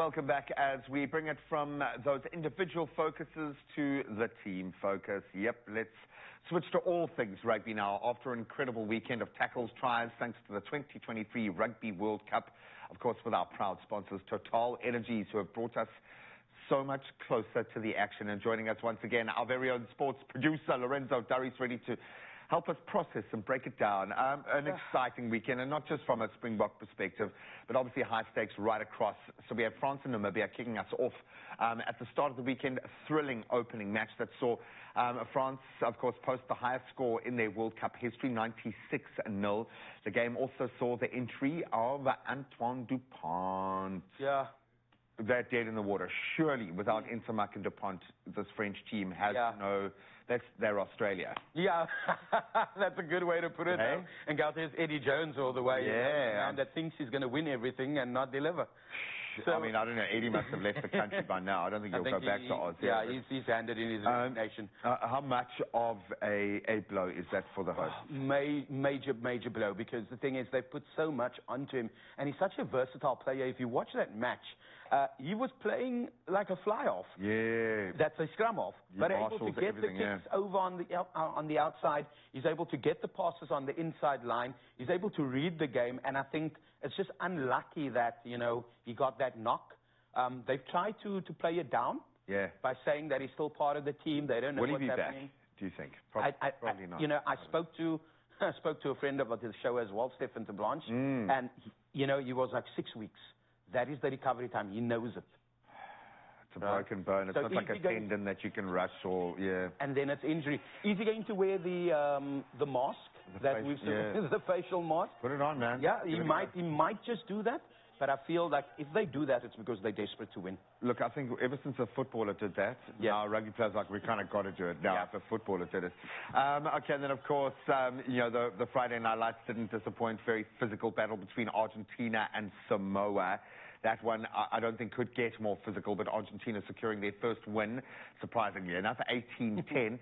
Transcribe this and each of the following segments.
welcome back as we bring it from those individual focuses to the team focus. Yep, let's switch to all things rugby now. After an incredible weekend of tackles, tries, thanks to the 2023 Rugby World Cup, of course, with our proud sponsors, TOTALENERGIES, who have brought us so much closer to the action. And joining us once again, our very own sports producer, Lorenzo Durry's ready to help us process and break it down. An exciting weekend, and not just from a Springbok perspective, but obviously high stakes right across. So we have France and Namibia kicking us off at the start of the weekend. A thrilling opening match that saw France, of course, post the highest score in their World Cup history, 96-0. The game also saw the entry of Antoine Dupont. Yeah. They're dead in the water. Surely, without Intermark and Dupont, this French team has no... They're Australia. Yeah, that's a good way to put it. Hey? And God says Eddie Jones all the way. Yeah. And that thinks he's going to win everything and not deliver. So, I mean, I don't know. Eddie must have left the country by now. I don't think he'll go back to Oz. Yeah, he's handed in his resignation. How much of a blow is that for the host? Major blow, because the thing is, they put so much onto him, and he's such a versatile player. If you watch that match, he was playing like a fly-off. Yeah. That's a scrum-off. But able to get the kicks over on the outside. He's able to get the passes on the inside line. He's able to read the game, and I think it's just unlucky that, you know, he got that knock. They've tried to play it down by saying that he's still part of the team. They don't know what's happening. Will he be back, do you think? Probably not. You know, I spoke to a friend of the show as well, Stefan de Blanche, and, you know, he was like 6 weeks. That is the recovery time. He knows it. It's a broken bone. It's not like a tendon that you can rush or, And then it's injury. Is he going to wear the mask? The facial mask? Put it on, man. Yeah, he might just do that. But I feel like if they do that, it's because they're desperate to win. Look, I think ever since a footballer did that, now rugby players like, we kind of got to do it now if a footballer did it. Okay, and then, of course, you know, the Friday Night Lights didn't disappoint. Very physical battle between Argentina and Samoa. That one, I don't think, could get more physical, but Argentina securing their first win, surprisingly enough, 18-10.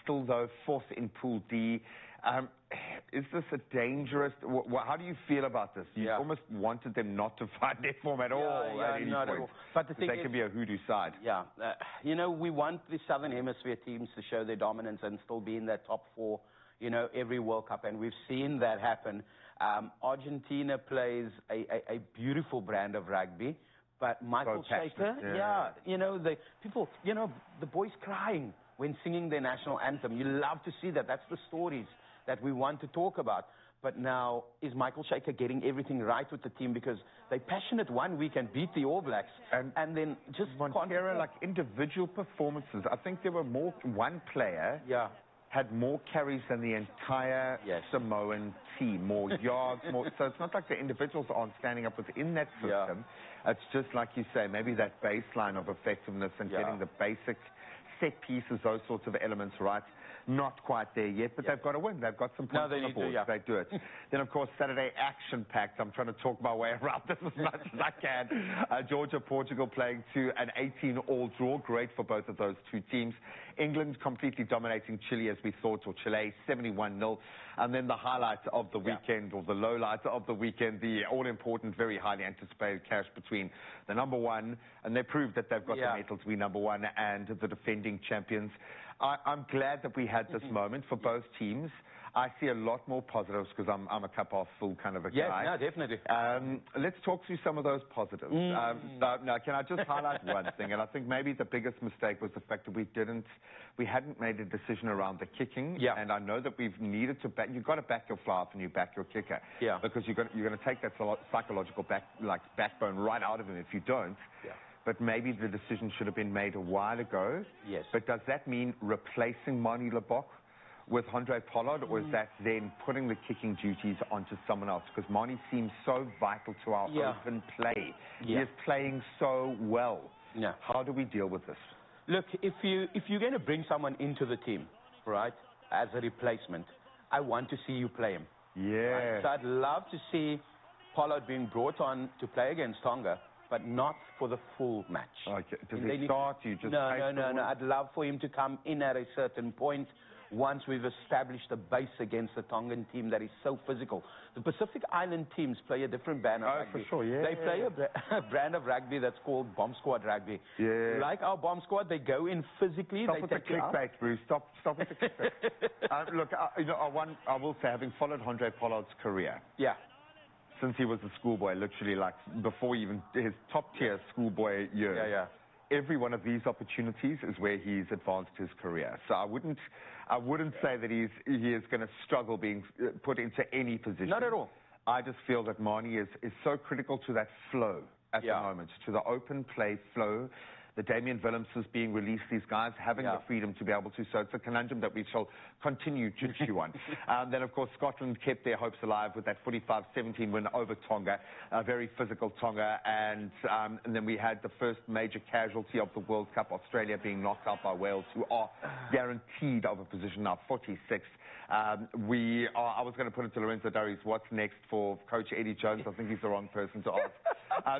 Still, though, fourth in Pool D. Is this a dangerous... How do you feel about this? You almost wanted them not to find their form at all at any point. But the thing they can be a hoodoo side. Yeah. You know, we want the Southern Hemisphere teams to show their dominance and still be in that top four, you know, every World Cup, and we've seen that happen. Argentina plays a beautiful brand of rugby, but Michael Shaker, you know, the boys crying when singing their national anthem. You love to see that. That's the stories that we want to talk about. But now, is Michael Shaker getting everything right with the team? Because they passionate one week and beat the All Blacks, and then just Montero, like individual performances. I think there were more. One player had more carries than the entire Samoan team, more yards, more. So it's not like the individuals aren't standing up within that system. It's just like you say, maybe that baseline of effectiveness and getting the basic set pieces, those sorts of elements right. Not quite there yet, but they've got to win. They've got some points on the board. They do it. Then, of course, Saturday action-packed. I'm trying to talk my way around this as much as I can. Georgia, Portugal playing to an 18-all draw. Great for both of those two teams. England completely dominating Chile, as we thought, or Chile, 71-0. And then the highlights of the weekend, or the lowlights of the weekend, the all-important, very highly anticipated clash between the number one, and they proved that they've got the metal to be number one, and the defending champions. I'm glad that we had this moment for both teams. I see a lot more positives because I'm a cup half full kind of a guy. Yeah, definitely. Let's talk through some of those positives. Now, can I just highlight one thing? And I think maybe the biggest mistake was the fact that we hadn't made a decision around the kicking. Yeah. And I know that we've needed to back. You've got to back your fly off and you back your kicker. Yeah. Because you're going to take that psychological backbone right out of him if you don't. Yeah. But maybe the decision should have been made a while ago. Yes. But does that mean replacing Manie Lebok with Andre Pollard, or is that then putting the kicking duties onto someone else? Because Manie seems so vital to our open play. He is playing so well. Yeah. How do we deal with this? Look, if you're going to bring someone into the team, right, as a replacement, I want to see you play him. Yeah. Right? So I'd love to see Pollard being brought on to play against Tonga, but not for the full match. Okay. Does he start? You just No. I'd love for him to come in at a certain point once we've established a base against the Tongan team that is so physical. The Pacific Island teams play a different brand of rugby. For sure, yeah. They play a brand of rugby that's called bomb squad rugby. Yeah. Like our bomb squad, they go in physically. Stop with the clickbait, Bruce. Stop with the clickbait. Look, I will say, having followed Andre Pollard's career. Yeah. Since he was a schoolboy, literally, like, before even his top-tier schoolboy years. Yeah. Every one of these opportunities is where he's advanced his career. So I wouldn't say that he is going to struggle being put into any position. Not at all. I just feel that Mani is so critical to that flow at the moment, to the open play flow. The Damian Willemses being released, these guys having the freedom to be able to. So it's a conundrum that we shall continue to chew on. Then, of course, Scotland kept their hopes alive with that 45-17 win over Tonga, a very physical Tonga. And then we had the first major casualty of the World Cup, Australia being knocked out by Wales, who are guaranteed of a position now, 46th. I was going to put it to Lorenzo Durries, what's next for Coach Eddie Jones? I think he's the wrong person to ask.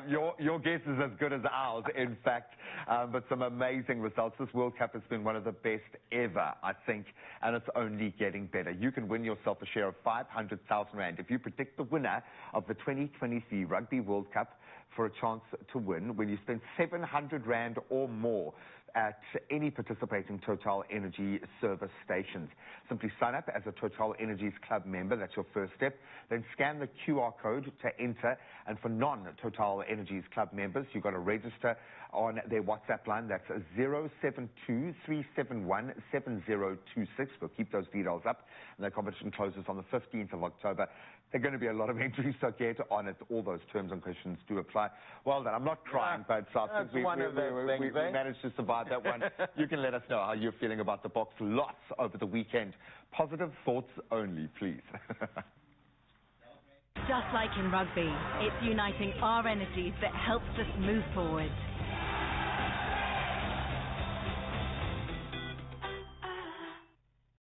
Your guess is as good as ours, in fact. But some amazing results. This World Cup has been one of the best ever, I think, and it's only getting better. You can win yourself a share of 500,000 Rand if you predict the winner of the 2023 Rugby World Cup for a chance to win when you spend 700 Rand or more at any participating Total Energy service stations. Simply sign up as a Total Energies Club member. That's your first step. Then scan the QR code to enter. And for non-Total Energies Club members, you've got to register on their WhatsApp line. That's 072-371-7026. We'll keep those details up. And the competition closes on the 15th of October. There are going to be a lot of entries, so get on it. All those terms and conditions do apply. Well done. I'm not crying, but I think we managed to survive that one. You can let us know how you're feeling about the box loss over the weekend. Positive thoughts only, please. Just like in rugby, it's uniting our energies that helps us move forward.